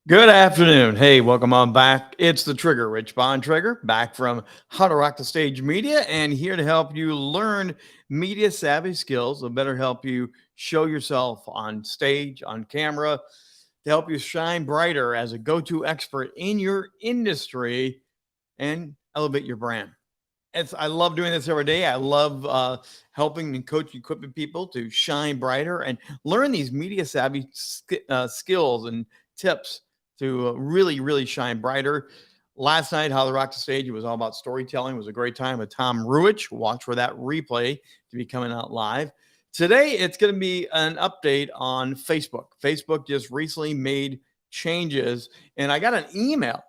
Good afternoon. Hey, welcome on back. It's the Trigger, Rich Bontrager, back from How to Rock the Stage Media, and here to help you learn media savvy skills that better help you show yourself on stage, on camera, to help you shine brighter as a go to expert in your industry and elevate your brand. I love doing this every day. I love helping and coaching, equipping people to shine brighter and learn these media savvy skills and tips to really shine brighter. Last night, How to Rock the Stage, it was all about storytelling. It was a great time with Tom Ruich. Watch for that replay to be coming out live. Today, it's going to be an update on Facebook. Facebook just recently made changes, and I got an email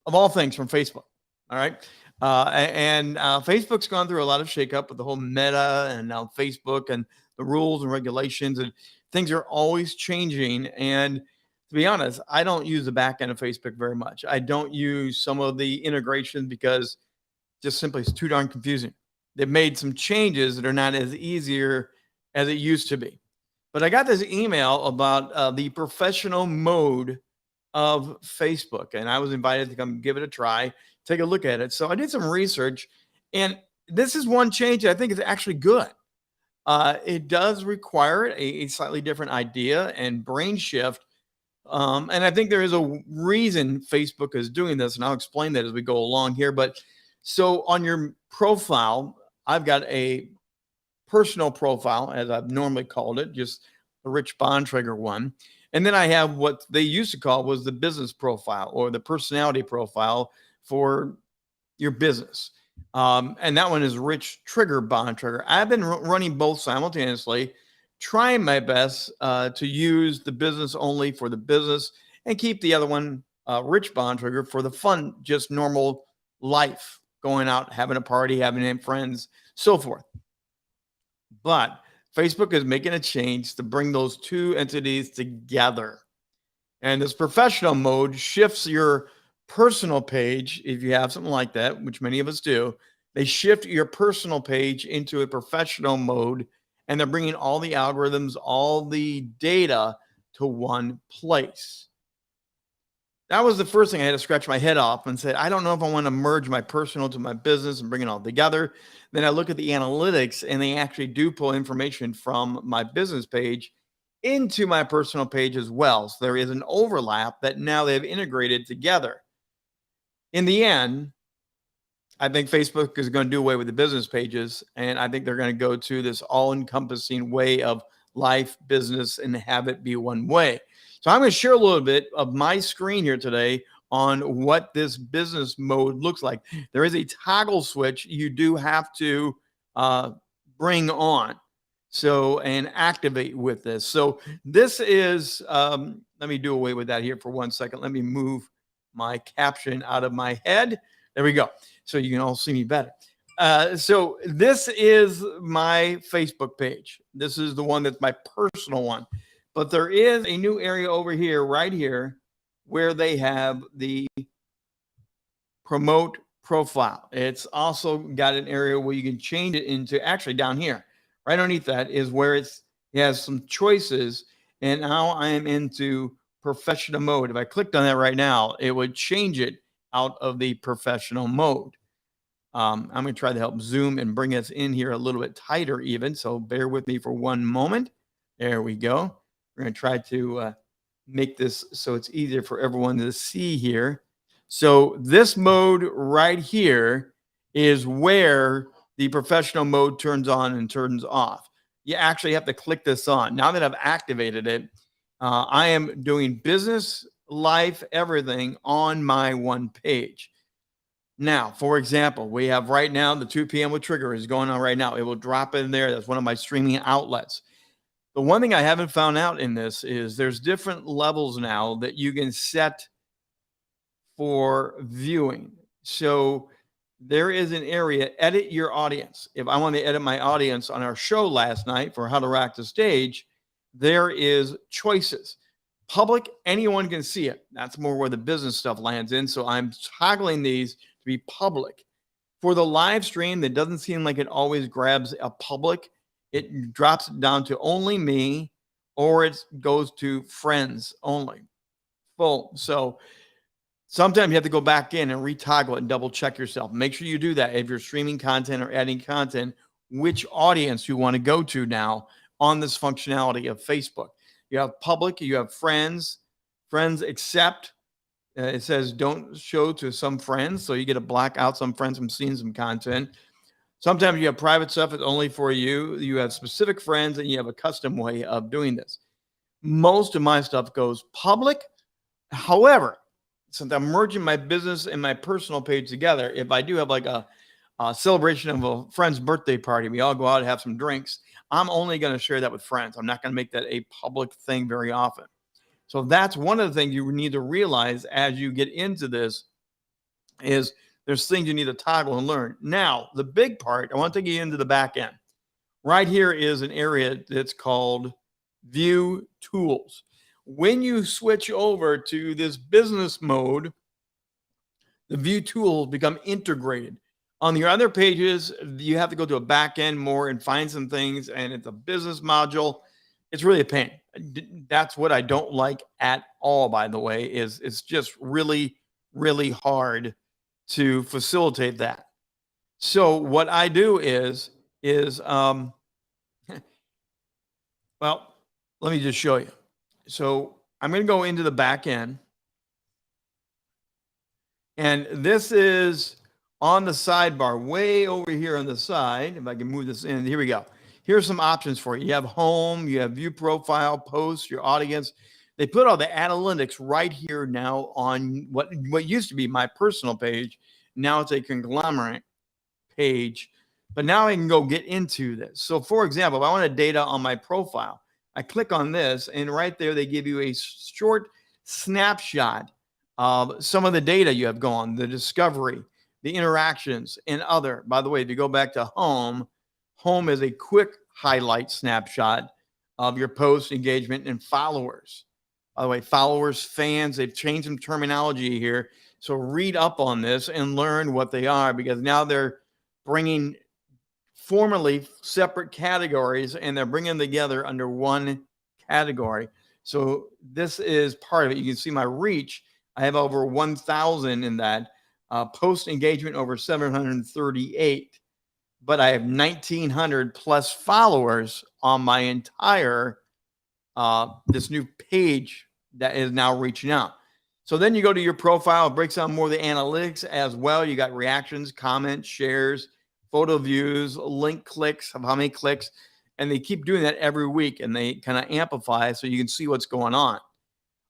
of all things from Facebook. All right. Facebook's gone through a lot of shakeup with the whole Meta and now Facebook and the rules and regulations, and things are always changing. And to be honest, I don't use the back end of Facebook very much. I don't use some of the integrations because just simply it's too darn confusing. They've made some changes that are not as easier as it used to be. But I got this email about the professional mode of Facebook, and I was invited to come give it a try, take a look at it. So I did some research, and this is one change that I think is actually good. It does require a slightly different idea and brain shift. And I think there is a reason Facebook is doing this, and I'll explain that as we go along here. But so on your profile, I've got a personal profile, as I've normally called it, just the Rich Bontrager one. And then I have what they used to call was the business profile or the personality profile for your business. And that one is Rich Trigger Bontrager. I've been running both simultaneously, trying my best to use the business only for the business and keep the other one, Rich Bontrager, for the fun, just normal life, going out, having a party, having friends, so forth. But Facebook is making a change to bring those two entities together. And this professional mode shifts your personal page, if you have something like that, which many of us do. They shift your personal page into a professional mode, and they're bringing all the algorithms, all the data to one place. That was the first thing I had to scratch my head off and said, I don't know if I want to merge my personal to my business and bring it all together. Then I look at the analytics, and they actually do pull information from my business page into my personal page as well. So there is an overlap that now they've integrated together. In the end, I think Facebook is going to do away with the business pages, and I think they're going to go to this all-encompassing way of life, business, and have it be one way. So I'm going to share a little bit of my screen here today on what this business mode looks like. There is a toggle switch you do have to bring on and activate with this. So this is, let me do away with that here for 1 second. Let me move my caption out of my head. There we go. So you can all see me better. So this is my Facebook page. This is the one that's my personal one. But there is a new area over here, right here, where they have the promote profile. It's also got an area where you can change it into, actually down here, right underneath that is where it has some choices. And now I am into professional mode. If I clicked on that right now, it would change it out of the professional mode. I'm going to try to help zoom and bring us in here a little bit tighter even. So bear with me for one moment. There we go. We're going to try to make this so it's easier for everyone to see here. So this mode right here is where the professional mode turns on and turns off. You actually have to click this on. Now that I've activated it, I am doing business, life, everything on my one page. Now, for example, we have right now the 2 p.m. with Trigger is going on right now. It will drop in there. That's one of my streaming outlets. The one thing I haven't found out in this is there's different levels now that you can set for viewing. So there is an area, edit your audience. If I want to edit my audience on our show last night for How to Rock the Stage, there is choices. Public, anyone can see it. That's more where the business stuff lands in. So I'm toggling these to be public. For the live stream, that doesn't seem like it always grabs a public. It drops it down to only me, or it goes to friends only. full. So sometimes you have to go back in and retoggle it and double check yourself. Make sure you do that if you're streaming content or adding content, which audience you want to go to now on this functionality of Facebook. You have public, you have friends, friends accept. It says don't show to some friends. So you get to black out some friends from seeing some content. Sometimes you have private stuff that's only for you. You have specific friends and you have a custom way of doing this. Most of my stuff goes public. However, since I'm merging my business and my personal page together, if I do have like a celebration of a friend's birthday party, we all go out and have some drinks, I'm only going to share that with friends. I'm not going to make that a public thing very often. So that's one of the things you need to realize as you get into this is there's things you need to toggle and learn. Now, the big part, I want to take you into the back end. Right here is an area that's called View Tools. When you switch over to this business mode, the View Tools become integrated. On your other pages, you have to go to a back end more and find some things, and it's a business module. It's really a pain. That's what I don't like at all, by the way, is it's just really, really hard to facilitate that. So what I do is well, let me just show you. So I'm going to go into the back end. And this is on the sidebar, way over here on the side. If I can move this in, here we go. Here's some options for you. You have home, you have view profile, posts, your audience. They put all the analytics right here now on what used to be my personal page. Now it's a conglomerate page, but now I can go get into this. So for example, if I wanted data on my profile, I click on this and right there, they give you a short snapshot of some of the data you have gone, the discovery, the interactions, and other. By the way, if you go back to home, home is a quick highlight snapshot of your post engagement and followers. By the way, followers, fans, they've changed some terminology here. So read up on this and learn what they are, because now they're bringing formerly separate categories and they're bringing them together under one category. So this is part of it. You can see my reach. I have over 1,000 in that. Post engagement over 738. But I have 1,900 plus followers on my entire this new page that is now reaching out. So then you go to your profile, it breaks down more of the analytics as well. You got reactions, comments, shares, photo views, link clicks, of how many clicks, and they keep doing that every week, and they kind of amplify so you can see what's going on.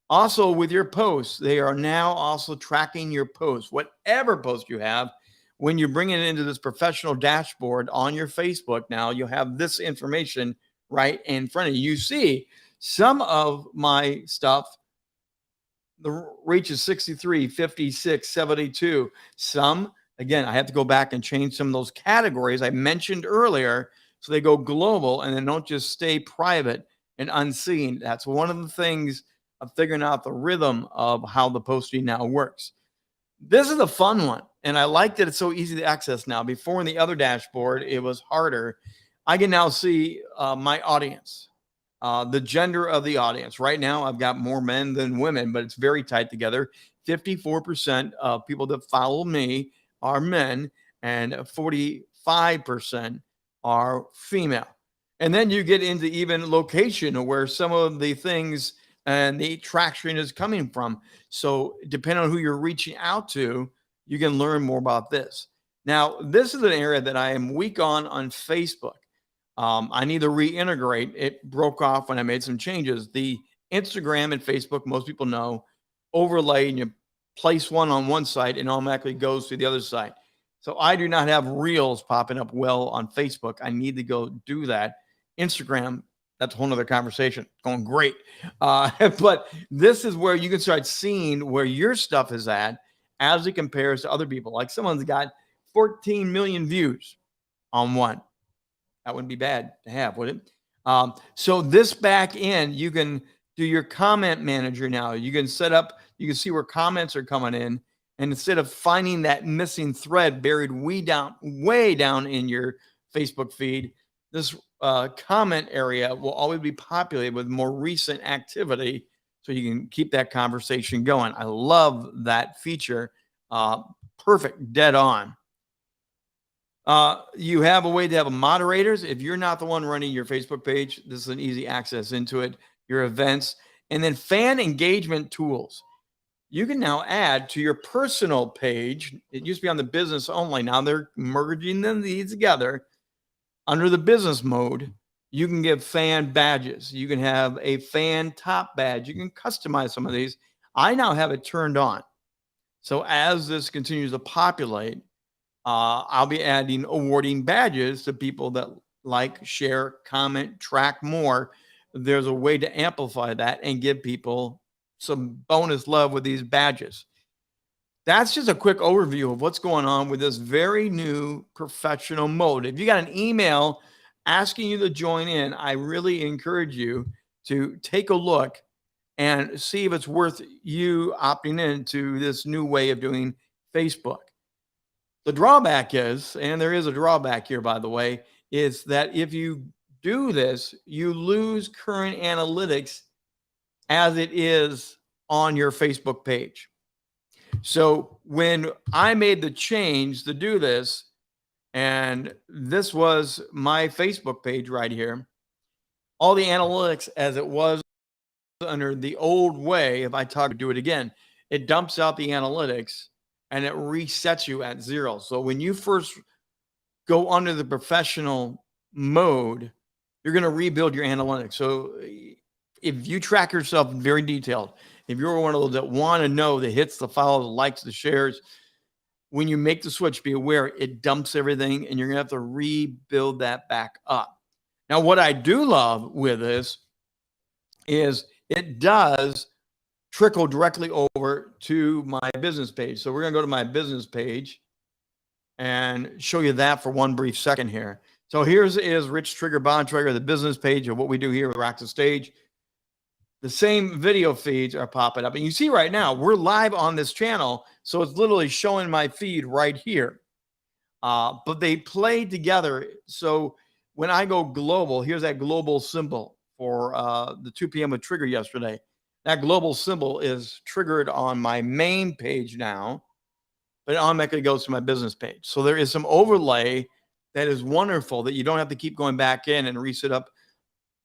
Also with your posts, they are now also tracking your posts, whatever post you have. When you bring it into this professional dashboard on your Facebook, now you'll have this information right in front of you. You see some of my stuff, the reach is 63, 56, 72. Some, again, I have to go back and change some of those categories I mentioned earlier so they go global and then don't just stay private and unseen. That's one of the things of figuring out the rhythm of how the posting now works. This is a fun one, and I like that it's so easy to access now. Before in the other dashboard, it was harder. I can now see my audience, the gender of the audience. Right now, I've got more men than women, but it's very tight together. 54% of people that follow me are men, and 45% are female. And then you get into even location where some of the things and the traction is coming from. So depending on who you're reaching out to, you can learn more about this. Now, this is an area that I am weak on Facebook. I need to reintegrate. It broke off when I made some changes. The Instagram and Facebook, most people know, overlay, and you place one on one side and automatically goes to the other side. So I do not have reels popping up well on Facebook. I need to go do that. Instagram, that's a whole nother conversation. Going great. But this is where you can start seeing where your stuff is at as it compares to other people. Like someone's got 14 million views on one. That wouldn't be bad to have, would it? So this back end, you can do your comment manager now. You can set up, you can see where comments are coming in. And instead of finding that missing thread buried way down in your Facebook feed, this comment area will always be populated with more recent activity. so you can keep that conversation going. I love that feature. Perfect, dead on. You have a way to have moderators. If you're not the one running your Facebook page, this is an easy access into it, your events, and then fan engagement tools. You can now add to your personal page. It used to be on the business only. Now they're merging these together under the business mode. You can give fan badges. You can have a fan top badge. You can customize some of these. I now have it turned on. So as this continues to populate, I'll be adding awarding badges to people that like, share, comment, track more. There's a way to amplify that and give people some bonus love with these badges. That's just a quick overview of what's going on with this very new professional mode. If you got an email asking you to join in, I really encourage you to take a look and see if it's worth you opting into this new way of doing Facebook. The drawback is, and there is a drawback here, by the way, is that if you do this, you lose current analytics as it is on your Facebook page. So when I made the change to do this, and this was my Facebook page right here, all the analytics as it was under the old way, if I do it again, it dumps out the analytics and it resets you at 0. So when you first go under the professional mode, you're going to rebuild your analytics. So if you track yourself very detailed, if you're one of those that want to know the hits, the follows, the likes, the shares, when you make the switch, be aware it dumps everything and you're going to have to rebuild that back up. Now, what I do love with this is it does trickle directly over to my business page. So we're going to go to my business page and show you that for one brief second here. So here's Rich Trigger Bontrager, the business page of what we do here with Rock the Stage. The same video feeds are popping up. And you see right now, we're live on this channel. So it's literally showing my feed right here. But they play together. So when I go global, here's that global symbol for the 2 p.m. with Trigger yesterday. That global symbol is triggered on my main page now, but it automatically goes to my business page. So there is some overlay that is wonderful that you don't have to keep going back in and reset up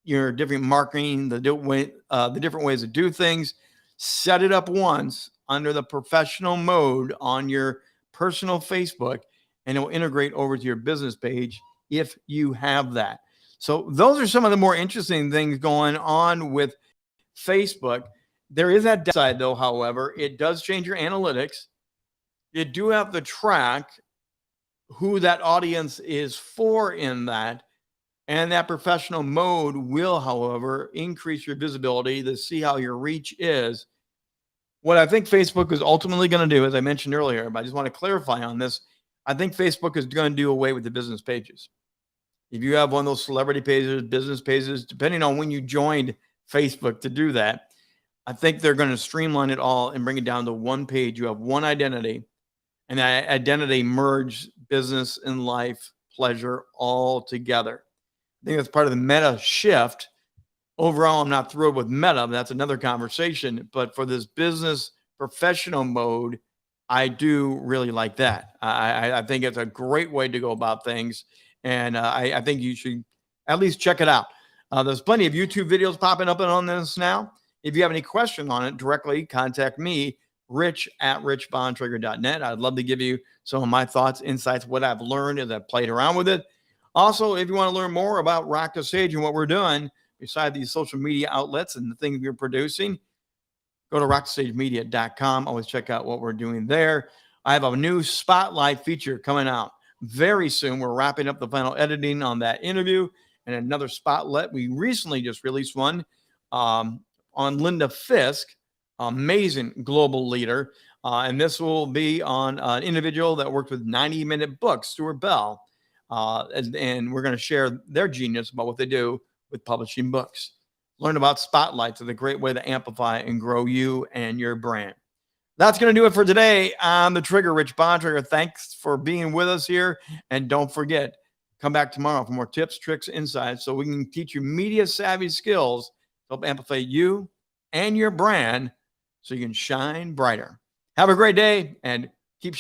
your different marketing, the different ways to do things. Set it up once under the professional mode on your personal Facebook, and it will integrate over to your business page if you have that. So those are some of the more interesting things going on with Facebook. There is that downside, though, however. It does change your analytics. You do have to track who that audience is for in that. And that professional mode will, however, increase your visibility to see how your reach is. What I think Facebook is ultimately going to do, as I mentioned earlier, but I just want to clarify on this, I think Facebook is going to do away with the business pages. If you have one of those celebrity pages, business pages, depending on when you joined Facebook to do that, I think they're going to streamline it all and bring it down to one page. You have one identity, and that identity merge business and life, pleasure all together. I think that's part of the meta shift. Overall, I'm not thrilled with meta. That's another conversation. But for this business professional mode, I do really like that. I think it's a great way to go about things. And I think you should at least check it out. There's plenty of YouTube videos popping up on this now. If you have any question on it, directly contact me, rich@richbontrager.net. I'd love to give you some of my thoughts, insights, what I've learned as I've played around with it. Also, if you want to learn more about Rock the Stage and what we're doing, beside these social media outlets and the things we're producing, go to rockstagemedia.com. Always check out what we're doing there. I have a new spotlight feature coming out very soon. We're wrapping up the final editing on that interview and another spotlight. We recently just released one on Linda Fisk, amazing global leader. And this will be on an individual that worked with 90-minute books, Stuart Bell. And we're going to share their genius about what they do with publishing books. Learn about spotlights is a great way to amplify and grow you and your brand. That's going to do it for today on The Trigger. Rich Bontrager, thanks for being with us here. And don't forget, come back tomorrow for more tips, tricks, insights, so we can teach you media savvy skills to help amplify you and your brand so you can shine brighter. Have a great day and